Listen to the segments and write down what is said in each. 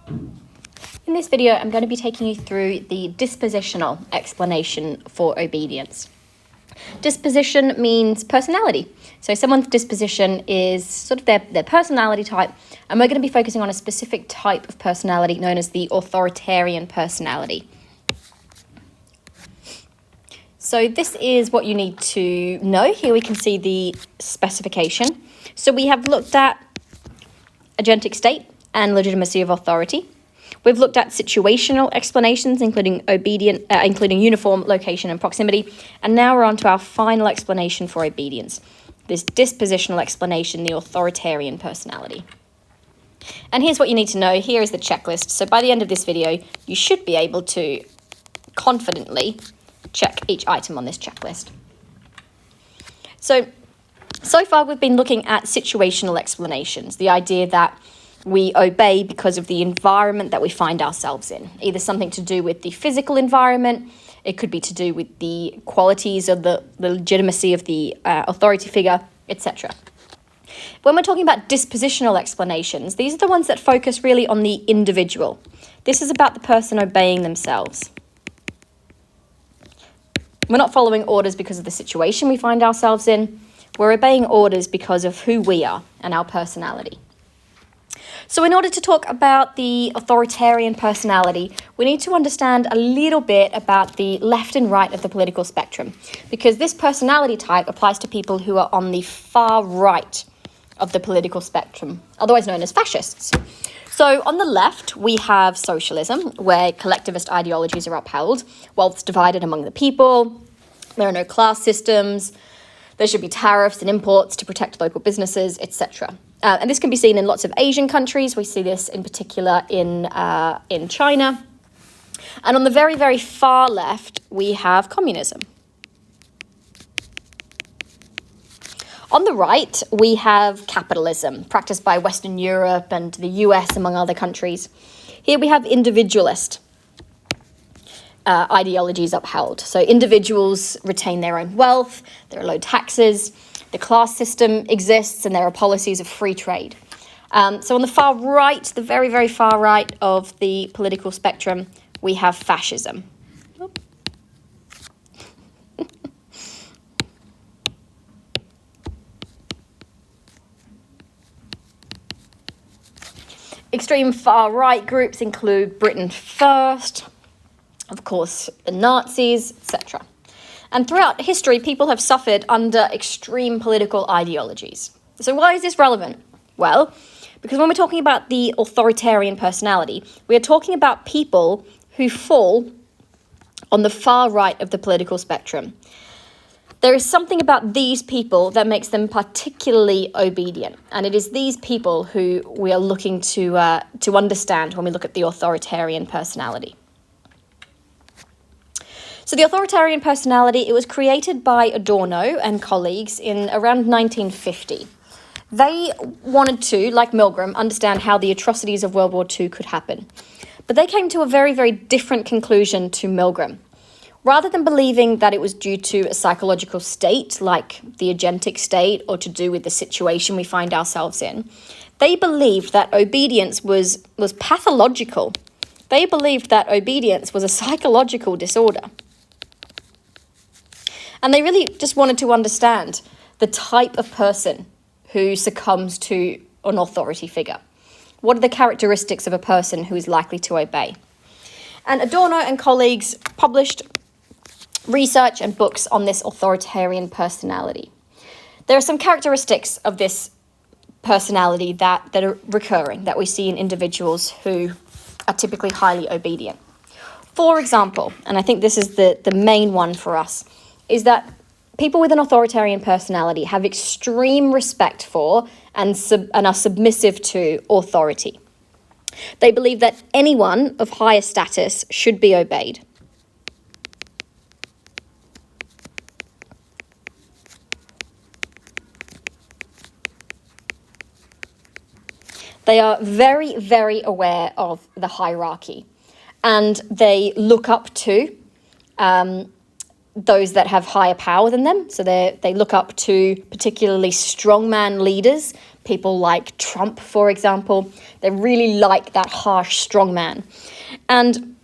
In this video, I'm going to be taking you through the dispositional explanation for obedience. Disposition means personality. So someone's disposition is sort of their personality type, and we're going to be focusing on a specific type of personality known as the authoritarian personality. So this is what you need to know. Here we can see the specification. So we have looked at agentic state and legitimacy of authority. We've looked at situational explanations, including uniform, location, and proximity. And now we're on to our final explanation for obedience, this dispositional explanation, the authoritarian personality. And here's what you need to know. Here is the checklist. So by the end of this video, you should be able to confidently check each item on this checklist. So far we've been looking at situational explanations, the idea that we obey because of the environment that we find ourselves in, either something to do with the physical environment, it could be to do with the qualities of the legitimacy of the authority figure, etc. When we're talking about dispositional explanations, these are the ones that focus really on the individual. This is about the person obeying themselves. We're not following orders because of the situation we find ourselves in. We're obeying orders because of who we are and our personality. So in order to talk about the authoritarian personality, we need to understand a little bit about the left and right of the political spectrum, because this personality type applies to people who are on the far right of the political spectrum, otherwise known as fascists. So on the left, we have socialism, where collectivist ideologies are upheld, wealth's divided among the people, there are no class systems, there should be tariffs and imports to protect local businesses, etc. And this can be seen in lots of Asian countries. We see this in particular in China. And on the very, very far left, we have communism. On the right, we have capitalism, practiced by Western Europe and the US, among other countries. Here we have individualist ideologies upheld. So individuals retain their own wealth, there are low taxes, the class system exists, and there are policies of free trade. So on the far right, the very, very far right of the political spectrum, we have fascism. Extreme far right groups include Britain First, of course, the Nazis, etc. And throughout history, people have suffered under extreme political ideologies. So why is this relevant? Well, because when we're talking about the authoritarian personality, we are talking about people who fall on the far right of the political spectrum. There is something about these people that makes them particularly obedient, and it is these people who we are looking to understand when we look at the authoritarian personality. So the authoritarian personality, it was created by Adorno and colleagues in around 1950. They wanted to, like Milgram, understand how the atrocities of World War II could happen. But they came to a very, very different conclusion to Milgram. Rather than believing that it was due to a psychological state, like the agentic state, or to do with the situation we find ourselves in, they believed that obedience was pathological. They believed that obedience was a psychological disorder. And they really just wanted to understand the type of person who succumbs to an authority figure. What are the characteristics of a person who is likely to obey? And Adorno and colleagues published research and books on this authoritarian personality. There are some characteristics of this personality that are recurring, that we see in individuals who are typically highly obedient. For example, and I think this is the main one for us, is that people with an authoritarian personality have extreme respect for and are submissive to authority. They believe that anyone of higher status should be obeyed. They are very, very aware of the hierarchy, and they look up to those that have higher power than them. So they look up to particularly strongman leaders, people like Trump, for example. They really like that harsh strongman. And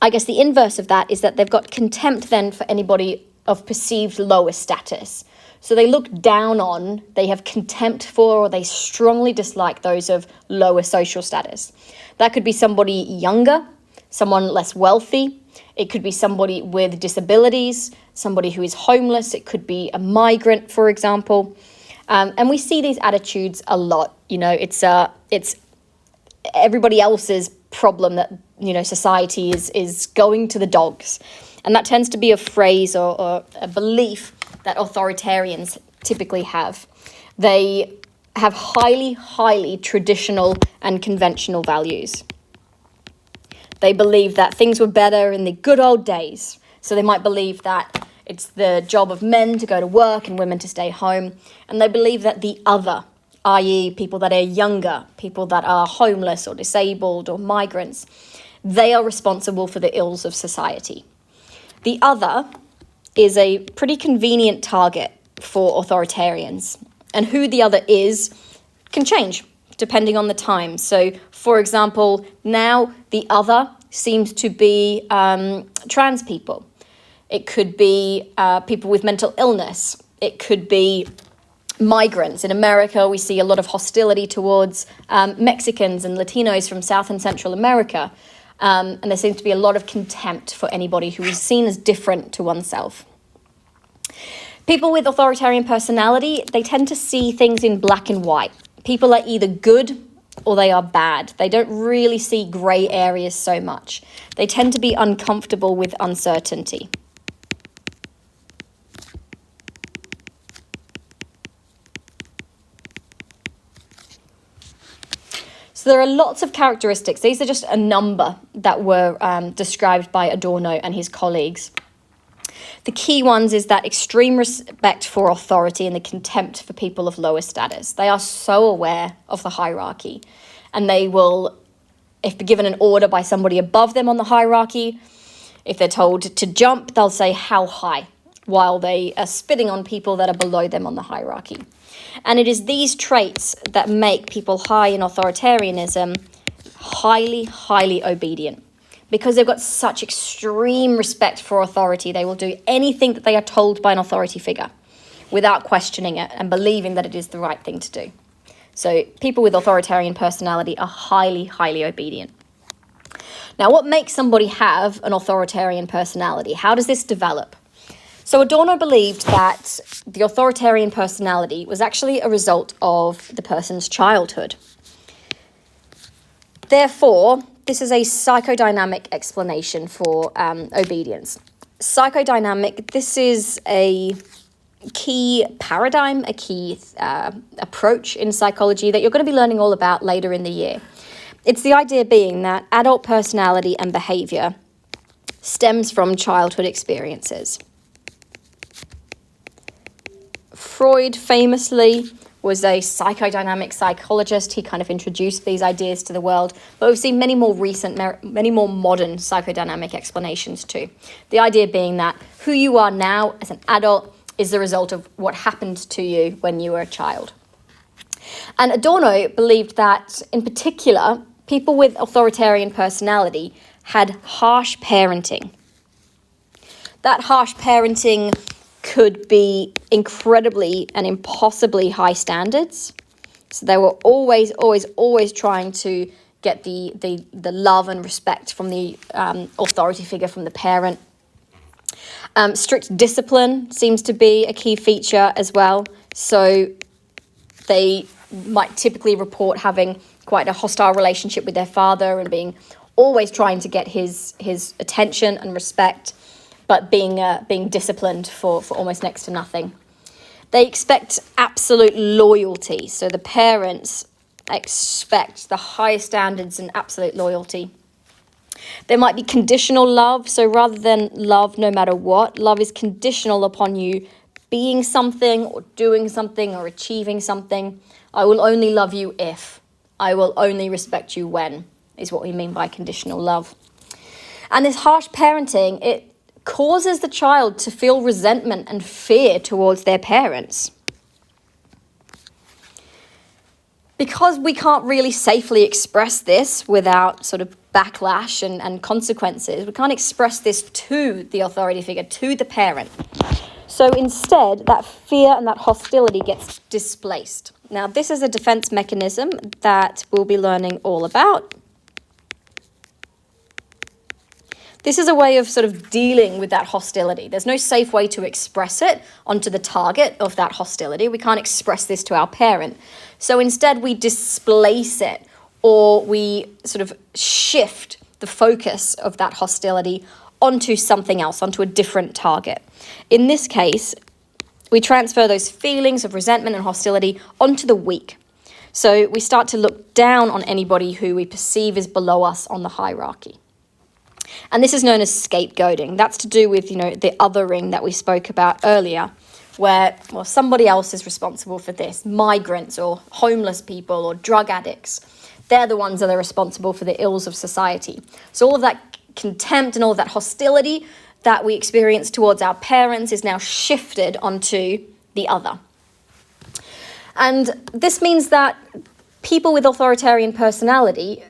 I guess the inverse of that is that they've got contempt then for anybody of perceived lower status. So they look down on, they have contempt for, or they strongly dislike those of lower social status. That could be somebody younger, someone less wealthy. It could be somebody with disabilities, somebody who is homeless. It could be a migrant, for example. And we see these attitudes a lot. You know, it's everybody else's problem that, you know, society is going to the dogs. And that tends to be a phrase or a belief that authoritarians typically have. They have highly, highly traditional and conventional values. They believe that things were better in the good old days. So they might believe that it's the job of men to go to work and women to stay home. And they believe that the other, i.e. people that are younger, people that are homeless or disabled or migrants, they are responsible for the ills of society. The other is a pretty convenient target for authoritarians. And who the other is can change depending on the time. So, for example, now the other seems to be trans people. It could be people with mental illness. It could be migrants. In America, we see a lot of hostility towards Mexicans and Latinos from South and Central America. And there seems to be a lot of contempt for anybody who is seen as different to oneself. People with authoritarian personality, they tend to see things in black and white. People are either good or they are bad. They don't really see grey areas so much. They tend to be uncomfortable with uncertainty. So there are lots of characteristics. These are just a number that were described by Adorno and his colleagues. The key ones is that extreme respect for authority and the contempt for people of lower status. They are so aware of the hierarchy, and they will, if given an order by somebody above them on the hierarchy, if they're told to jump, they'll say how high, while they are spitting on people that are below them on the hierarchy. And it is these traits that make people high in authoritarianism highly, highly obedient. Because they've got such extreme respect for authority, they will do anything that they are told by an authority figure without questioning it and believing that it is the right thing to do. So people with authoritarian personality are highly, highly obedient. Now, what makes somebody have an authoritarian personality? How does this develop? So Adorno believed that the authoritarian personality was actually a result of the person's childhood. Therefore, this is a psychodynamic explanation for obedience. Psychodynamic, this is a key paradigm, a key approach in psychology that you're going to be learning all about later in the year. It's the idea being that adult personality and behavior stems from childhood experiences. Freud famously was a psychodynamic psychologist. He kind of introduced these ideas to the world, but we've seen many more recent, many more modern psychodynamic explanations too. The idea being that who you are now as an adult is the result of what happened to you when you were a child. And Adorno believed that, in particular, people with authoritarian personality had harsh parenting. That harsh parenting could be incredibly and impossibly high standards. So they were always trying to get the love and respect from the authority figure, from the parent. Strict discipline seems to be a key feature as well. So they might typically report having quite a hostile relationship with their father and being always trying to get his attention and respect, but being disciplined for almost next to nothing. They expect absolute loyalty. So the parents expect the highest standards and absolute loyalty. There might be conditional love. So rather than love no matter what, love is conditional upon you being something or doing something or achieving something. I will only love you if. I will only respect you when, is what we mean by conditional love. And this harsh parenting, it causes the child to feel resentment and fear towards their parents. Because we can't really safely express this without sort of backlash and consequences, we can't express this to the authority figure, to the parent. So instead, that fear and that hostility gets displaced. Now, this is a defense mechanism that we'll be learning all about. This is a way of sort of dealing with that hostility. There's no safe way to express it onto the target of that hostility. We can't express this to our parent. So instead, we displace it, or we sort of shift the focus of that hostility onto something else, onto a different target. In this case, we transfer those feelings of resentment and hostility onto the weak. So we start to look down on anybody who we perceive is below us on the hierarchy. And this is known as scapegoating. That's to do with, the othering that we spoke about earlier, where, somebody else is responsible for this. Migrants or homeless people or drug addicts. They're the ones that are responsible for the ills of society. So all of that contempt and all of that hostility that we experience towards our parents is now shifted onto the other. And this means that people with authoritarian personality,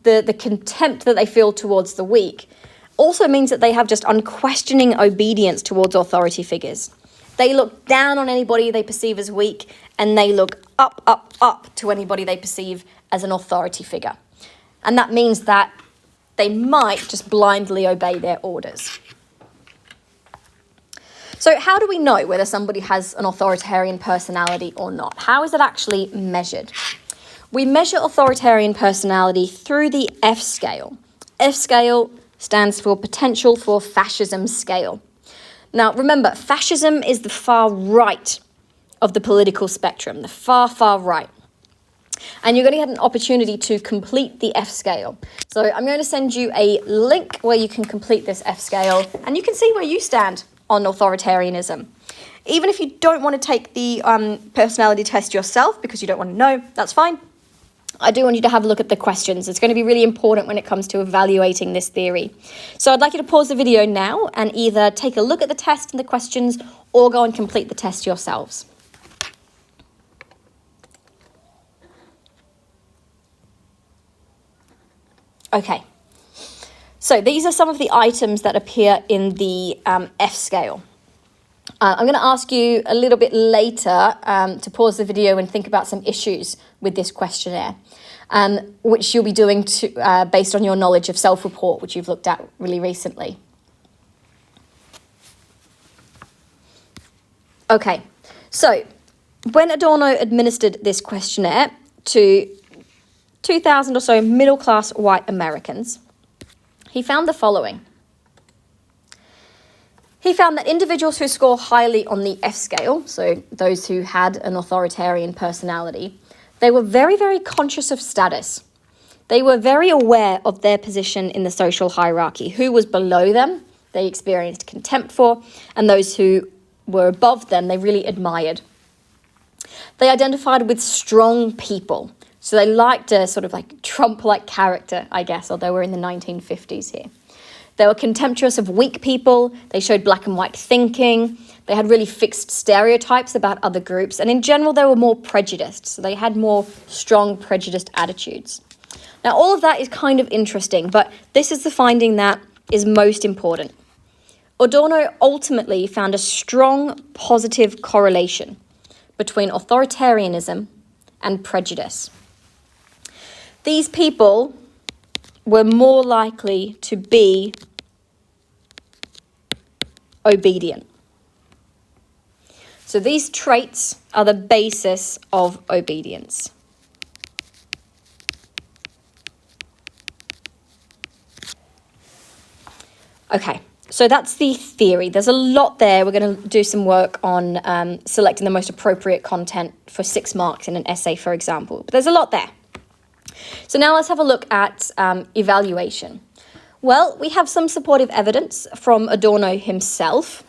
the contempt that they feel towards the weak, also means that they have just unquestioning obedience towards authority figures. They look down on anybody they perceive as weak, and they look up to anybody they perceive as an authority figure. And that means that they might just blindly obey their orders. So how do we know whether somebody has an authoritarian personality or not? How is it actually measured? We measure authoritarian personality through the F scale. F scale stands for Potential for Fascism Scale. Now, remember, fascism is the far right of the political spectrum, the far, far right. And you're going to get an opportunity to complete the F scale. So I'm going to send you a link where you can complete this F scale, and you can see where you stand on authoritarianism. Even if you don't want to take the personality test yourself because you don't want to know, that's fine. I do want you to have a look at the questions. It's going to be really important when it comes to evaluating this theory. So I'd like you to pause the video now and either take a look at the test and the questions or go and complete the test yourselves. Okay, so these are some of the items that appear in the F scale. I'm going to ask you a little bit later to pause the video and think about some issues with this questionnaire, which you'll be doing based on your knowledge of self-report, which you've looked at really recently. Okay, so when Adorno administered this questionnaire to 2,000 or so middle-class white Americans, he found the following. He found that individuals who score highly on the F scale, so those who had an authoritarian personality, they were very, very conscious of status. They were very aware of their position in the social hierarchy. Who was below them, they experienced contempt for, and those who were above them, they really admired. They identified with strong people. So they liked a sort of like Trump-like character, I guess, although we're in the 1950s here. They were contemptuous of weak people. They showed black and white thinking. They had really fixed stereotypes about other groups. And in general, they were more prejudiced. So they had more strong prejudiced attitudes. Now, all of that is kind of interesting, but this is the finding that is most important. Adorno ultimately found a strong positive correlation between authoritarianism and prejudice. These people were more likely to be obedient. So these traits are the basis of obedience. Okay, so that's the theory. There's a lot there. We're going to do some work on selecting the most appropriate content for 6 marks in an essay, for example. But there's a lot there. So now let's have a look at evaluation. Well, we have some supportive evidence from Adorno himself,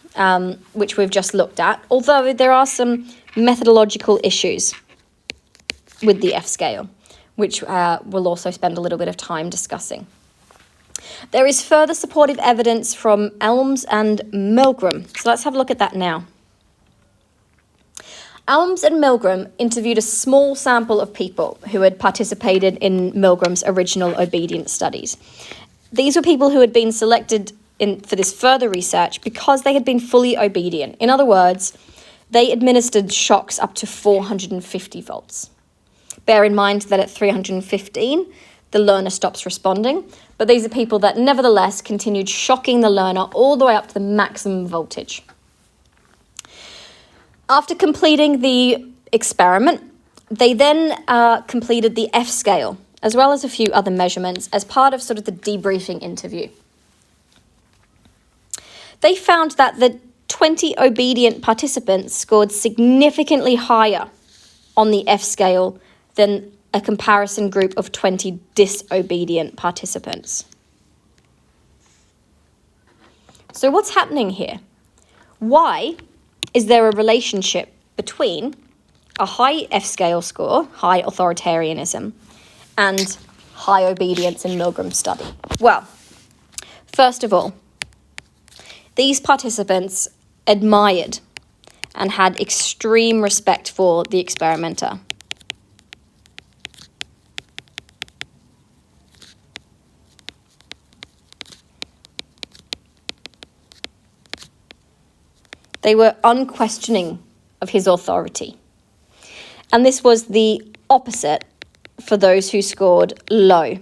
which we've just looked at, although there are some methodological issues with the F scale, which we'll also spend a little bit of time discussing. There is further supportive evidence from Elms and Milgram. So let's have a look at that now. Elms and Milgram interviewed a small sample of people who had participated in Milgram's original obedience studies. These were people who had been selected for this further research because they had been fully obedient. In other words, they administered shocks up to 450 volts. Bear in mind that at 315, the learner stops responding, but these are people that nevertheless continued shocking the learner all the way up to the maximum voltage. After completing the experiment, they then completed the F scale, as well as a few other measurements as part of sort of the debriefing interview. They found that the 20 obedient participants scored significantly higher on the F scale than a comparison group of 20 disobedient participants. So what's happening here? Why is there a relationship between a high F scale score, high authoritarianism, and high obedience in Milgram's study? Well, first of all, these participants admired and had extreme respect for the experimenter. They were unquestioning of his authority. And this was the opposite for those who scored low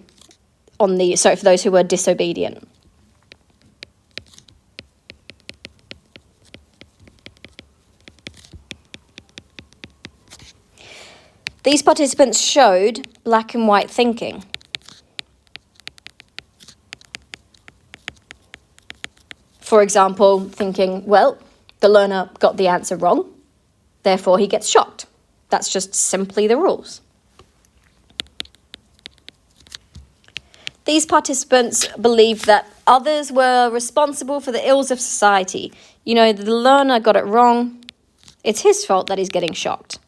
for those who were disobedient. These participants showed black and white thinking. For example, thinking, well, the learner got the answer wrong, therefore he gets shocked. That's just simply the rules. These participants believed that others were responsible for the ills of society. You know, the learner got it wrong. It's his fault that he's getting shocked.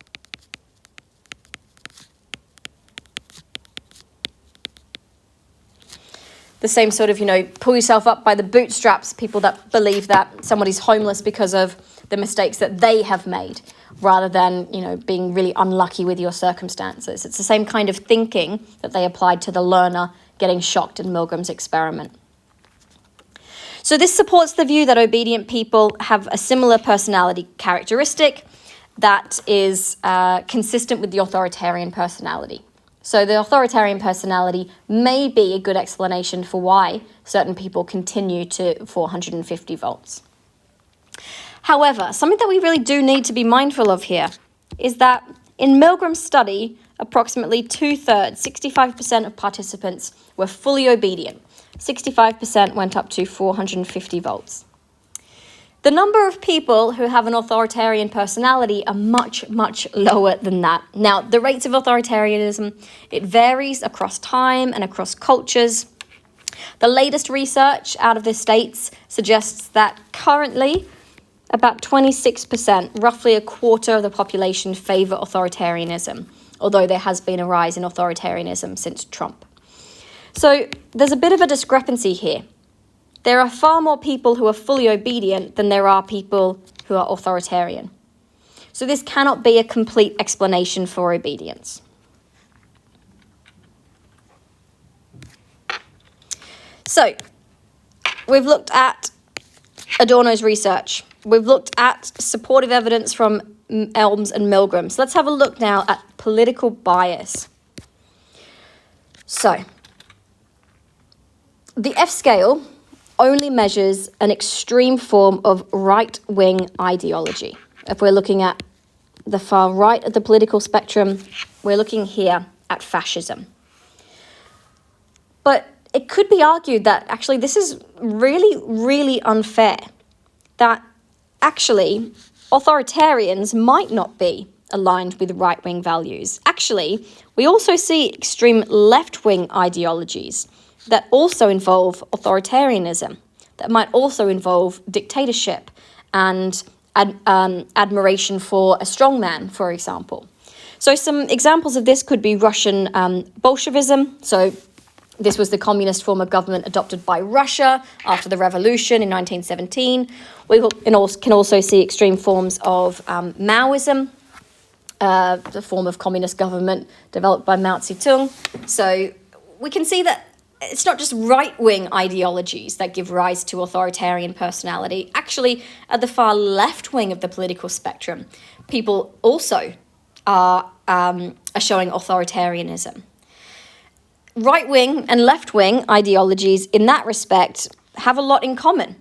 The same sort of, pull yourself up by the bootstraps, people that believe that somebody's homeless because of the mistakes that they have made, rather than, being really unlucky with your circumstances. It's the same kind of thinking that they applied to the learner getting shocked in Milgram's experiment. So this supports the view that obedient people have a similar personality characteristic that is consistent with the authoritarian personality. So the authoritarian personality may be a good explanation for why certain people continue to 450 volts. However, something that we really do need to be mindful of here is that in Milgram's study, approximately 2/3, 65% of participants were fully obedient. 65% went up to 450 volts. The number of people who have an authoritarian personality are much, much lower than that. Now, the rates of authoritarianism, it varies across time and across cultures. The latest research out of the States suggests that currently about 26%, roughly a quarter of the population, favor authoritarianism, although there has been a rise in authoritarianism since Trump. So there's a bit of a discrepancy here. There are far more people who are fully obedient than there are people who are authoritarian. So this cannot be a complete explanation for obedience. So we've looked at Adorno's research. We've looked at supportive evidence from Elms and Milgram. So let's have a look now at political bias. So the F scale only measures an extreme form of right-wing ideology. If we're looking at the far right of the political spectrum, we're looking here at fascism. But it could be argued that actually this is really, really unfair. That actually authoritarians might not be aligned with right-wing values. Actually, we also see extreme left-wing ideologies that also involve authoritarianism, that might also involve dictatorship and admiration for a strongman, for example. So some examples of this could be Russian Bolshevism, so This was the communist form of government adopted by Russia after the revolution in 1917. We can also see extreme forms of Maoism, the form of communist government developed by Mao Zedong. So we can see that it's not just right-wing ideologies that give rise to authoritarian personality. Actually, at the far left wing of the political spectrum, people also are showing authoritarianism. Right-wing and left-wing ideologies in that respect have a lot in common.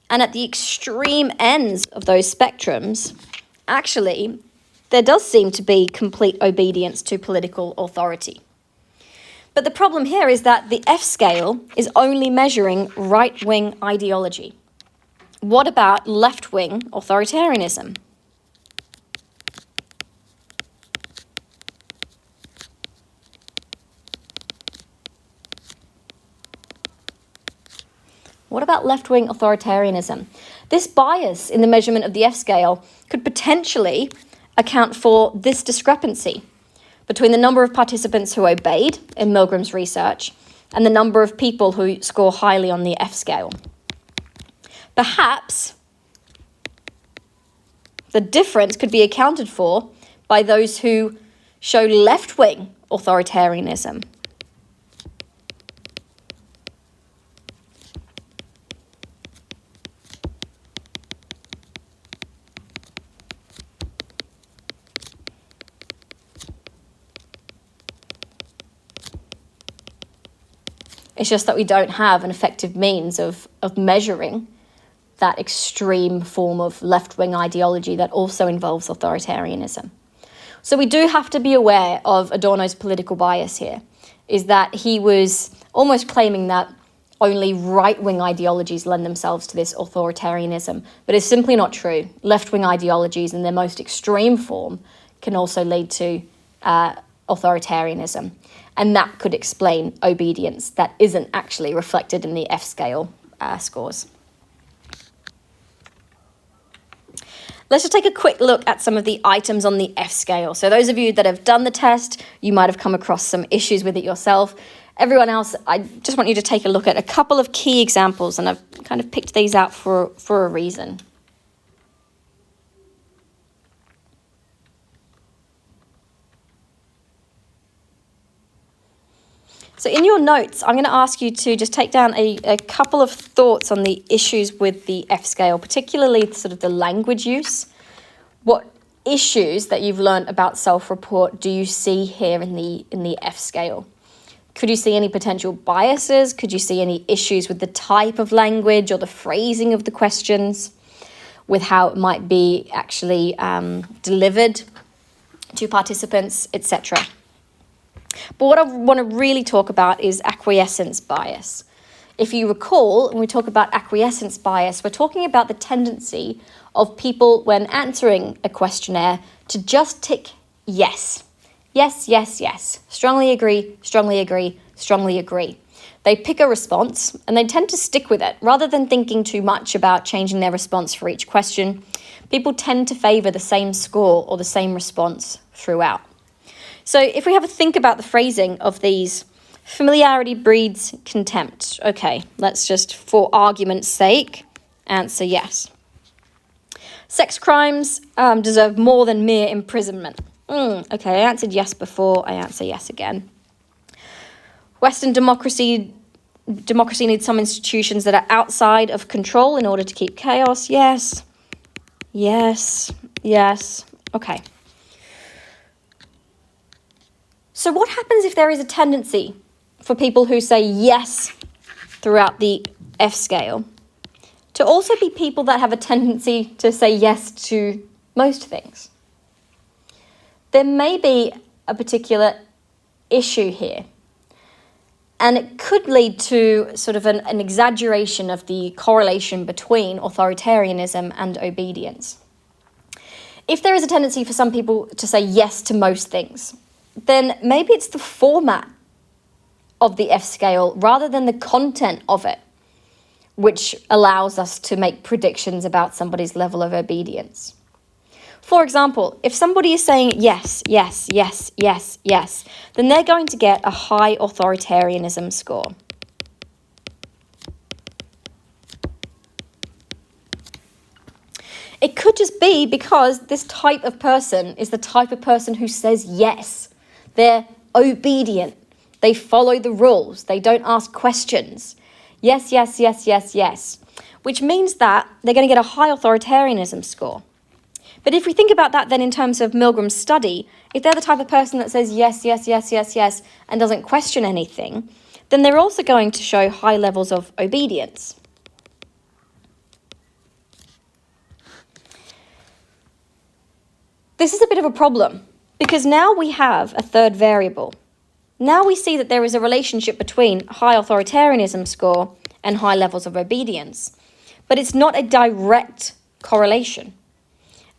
And at the extreme ends of those spectrums, actually, there does seem to be complete obedience to political authority. But the problem here is that the F scale is only measuring right-wing ideology. What about left-wing authoritarianism? What about left-wing authoritarianism? This bias in the measurement of the F scale could potentially account for this discrepancy between the number of participants who obeyed in Milgram's research and the number of people who score highly on the F scale. Perhaps the difference could be accounted for by those who show left-wing authoritarianism. It's just that we don't have an effective means of measuring that extreme form of left-wing ideology that also involves authoritarianism. So we do have to be aware of Adorno's political bias here, is that he was almost claiming that only right-wing ideologies lend themselves to this authoritarianism, but it's simply not true. Left-wing ideologies in their most extreme form can also lead to authoritarianism. And that could explain obedience that isn't actually reflected in the F-scale scores. Let's just take a quick look at some of the items on the F-scale. So those of you that have done the test, you might have come across some issues with it yourself. Everyone else, I just want you to take a look at a couple of key examples, and I've kind of picked these out for a reason. So in your notes, I'm going to ask you to just take down a couple of thoughts on the issues with the F scale, particularly sort of the language use. What issues that you've learned about self-report do you see here in the F scale? Could you see any potential biases? Could you see any issues with the type of language or the phrasing of the questions, with how it might be actually delivered to participants, etc.? But what I want to really talk about is acquiescence bias. If you recall, when we talk about acquiescence bias, we're talking about the tendency of people when answering a questionnaire to just tick yes. Yes, yes, yes. Strongly agree, strongly agree, strongly agree. They pick a response and they tend to stick with it. Rather than thinking too much about changing their response for each question, people tend to favour the same score or the same response throughout. So if we have a think about the phrasing of these, familiarity breeds contempt. Okay, let's just, for argument's sake, answer yes. Sex crimes deserve more than mere imprisonment. Okay, I answered yes before, I answer yes again. Western democracy needs some institutions that are outside of control in order to keep chaos. Yes, yes, yes. Okay. So what happens if there is a tendency for people who say yes throughout the F scale to also be people that have a tendency to say yes to most things? There may be a particular issue here, and it could lead to sort of an exaggeration of the correlation between authoritarianism and obedience. If there is a tendency for some people to say yes to most things, then maybe it's the format of the F scale rather than the content of it, which allows us to make predictions about somebody's level of obedience. For example, if somebody is saying yes, yes, yes, yes, yes, then they're going to get a high authoritarianism score. It could just be because this type of person is the type of person who says yes. They're obedient. They follow the rules. They don't ask questions. Yes, yes, yes, yes, yes. Which means that they're going to get a high authoritarianism score. But if we think about that then in terms of Milgram's study, if they're the type of person that says yes, yes, yes, yes, yes, and doesn't question anything, then they're also going to show high levels of obedience. This is a bit of a problem because now we have a third variable. Now we see that there is a relationship between high authoritarianism score and high levels of obedience, but it's not a direct correlation.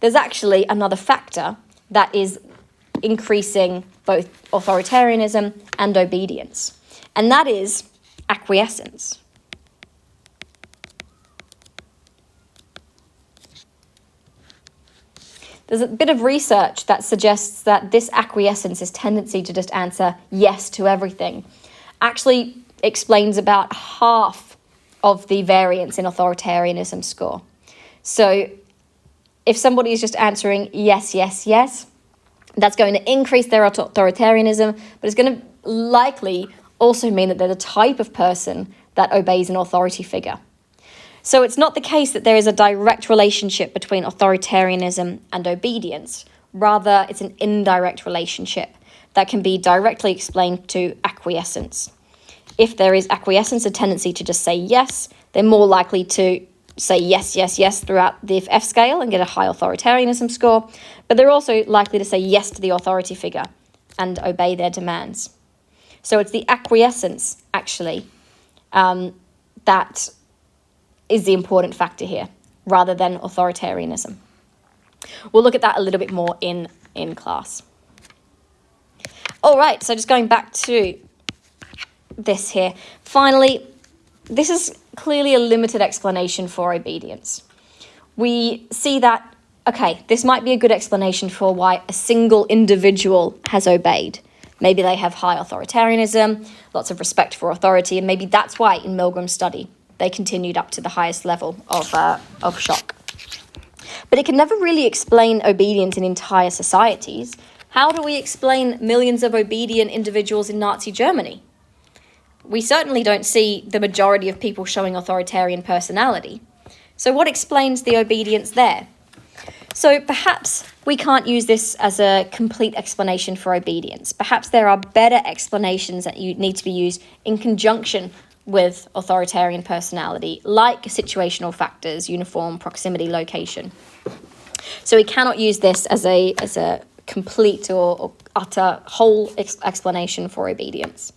There's actually another factor that is increasing both authoritarianism and obedience, and that is acquiescence. There's a bit of research that suggests that this acquiescence, this tendency to just answer yes to everything, actually explains about half of the variance in authoritarianism score. So if somebody is just answering yes, yes, yes, that's going to increase their authoritarianism, but it's going to likely also mean that they're the type of person that obeys an authority figure. So it's not the case that there is a direct relationship between authoritarianism and obedience. Rather, it's an indirect relationship that can be directly explained to acquiescence. If there is acquiescence, a tendency to just say yes, they're more likely to say yes, yes, yes throughout the F scale and get a high authoritarianism score, but they're also likely to say yes to the authority figure and obey their demands. So it's the acquiescence, actually, that is the important factor here, rather than authoritarianism. We'll look at that a little bit more in class. All right, so just going back to this here. Finally, this is clearly a limited explanation for obedience. We see that, okay, this might be a good explanation for why a single individual has obeyed. Maybe they have high authoritarianism, lots of respect for authority, and maybe that's why in Milgram's study they continued up to the highest level of shock. But it can never really explain obedience in entire societies. How do we explain millions of obedient individuals in Nazi Germany? We certainly don't see the majority of people showing authoritarian personality. So what explains the obedience there? So perhaps we can't use this as a complete explanation for obedience. Perhaps there are better explanations that you need to be used in conjunction with authoritarian personality, like situational factors, uniform, proximity, location. So we cannot use this as a complete or utter whole explanation for obedience.